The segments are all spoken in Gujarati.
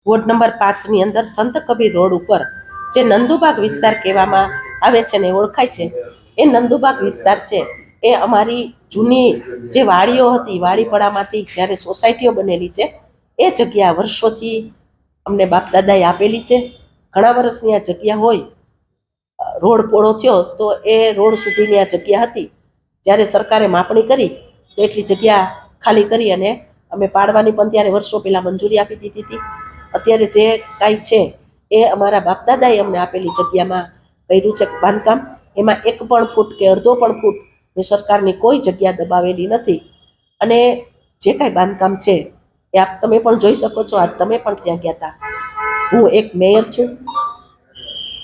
વોર્ડ નંબર 5ની અંદર સંત કબીર રોડ ઉપર જે નંદુબાગ વિસ્તાર કહેવામાં આવે છે ને ઓળખાય છે, એ નંદુબાગ વિસ્તાર છે એ અમારી જૂની જે વાડીઓ હતી, વાડીપડામાંથી જ્યારે સોસાયટીઓ બનેલી છે, એ જગ્યા વર્ષોથી અમને બાપ દાદાએ આપેલી છે. ઘણા વર્ષની આ જગ્યા હોય. રોડ પોળો થયો તો એ રોડ સુધીની આ જગ્યા હતી. જ્યારે સરકારે માપણી કરી તો એટલી જગ્યા ખાલી કરી અને અમે પાડવાની પણ ત્યારે વર્ષો પહેલા મંજૂરી આપી દીધી હતી. અત્યારે જે કાંઈ છે એ અમારા બાપ દાદાએ અમને આપેલી જગ્યામાં કર્યું છે બાંધકામ. એમાં 1 પણ ફૂટ કે અડધો પણ ફૂટ મેં સરકારની કોઈ જગ્યા દબાવેલી નથી. અને જે કાંઈ બાંધકામ છે એ આપ તમે પણ જોઈ શકો છો. આજ તમે પણ ત્યાં ગયા હતા. હું એક મેયર છું,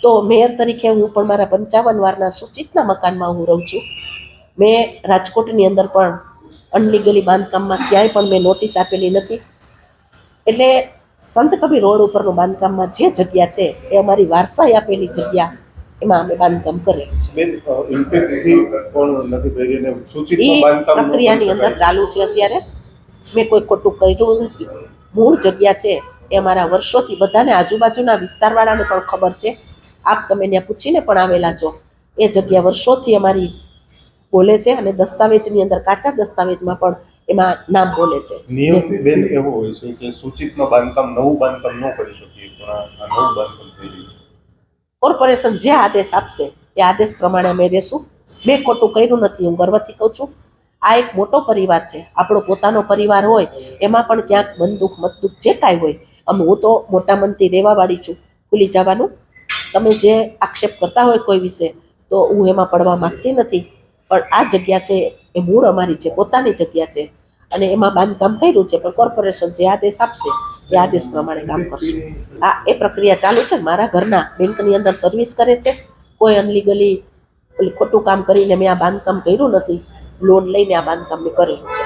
તો મેયર તરીકે હું પણ મારા 55 વારના સૂચિતના મકાનમાં હું રહું છું. મેં રાજકોટની અંદર પણ અનલીગલી બાંધકામમાં ક્યાંય પણ મેં નોટિસ આપેલી નથી. એટલે સંત કબીર રોડ ઉપરનું બાંધકામમાં જે જગ્યા છે એ અમારી વારસાઈ આપેલી જગ્યા, એમાં અમે બાંધકામ કરેલું છે. એ પ્રક્રિયાની અંદર ચાલુ છે અત્યારે. મેં કોઈ ખોટું કર્યું નથી. મૂળ જગ્યા છે એ અમારા વર્ષોથી બધાને, આજુબાજુના વિસ્તારવાળાને પણ ખબર છે. આપ તમે ત્યાં પૂછીને પણ આવેલા છો. એ જગ્યા વર્ષોથી અમારી બોલે છે અને દસ્તાવેજની અંદર, કાચા દસ્તાવેજમાં પણ એમાં નામ બોલે છે. નિયમ બેન એવો હોય છે કે સૂચિતમાં બાંધકામ નવું બાંધકામ ન કરી શકીએ, પણ આ નવું બાંધકામ થઈ રહ્યું છે. કોર્પોરેશન જે આદેશ આપશે એ આદેશ પ્રમાણે અમે રહેશું. મેં ખોટું કર્યું નથી, હું ગર્વથી કહું છું. આ એક મોટો પરિવાર છે, આપણો પોતાનો પરિવાર હોય એમાં પણ ક્યાંક મન દુઃખ મત દુઃખ જે કાંઈ હોય, હું તો મોટા મનથી રહેવાવાળી છું. ભૂલી જવાનું. તમે જે આક્ષેપ કરતા હોય કોઈ વિશે તો હું એમાં પડવા માંગતી નથી. પણ આ જગ્યા છે એ મૂળ અમારી છે, પોતાની જગ્યા છે અને એમાં બાંધકામ કર્યું છે. પણ કોર્પોરેશન જે આદેશ આપશે એ આદેશ પ્રમાણે કામ કરશું. આ એ પ્રક્રિયા ચાલુ છે. મારા ઘરના બેંકની અંદર સર્વિસ કરે છે. કોઈ અનલીગલી ખોટું કામ કરીને મેં આ બાંધકામ કર્યું નથી. લોન લઈને આ બાંધકામ મેં કરેલું છે.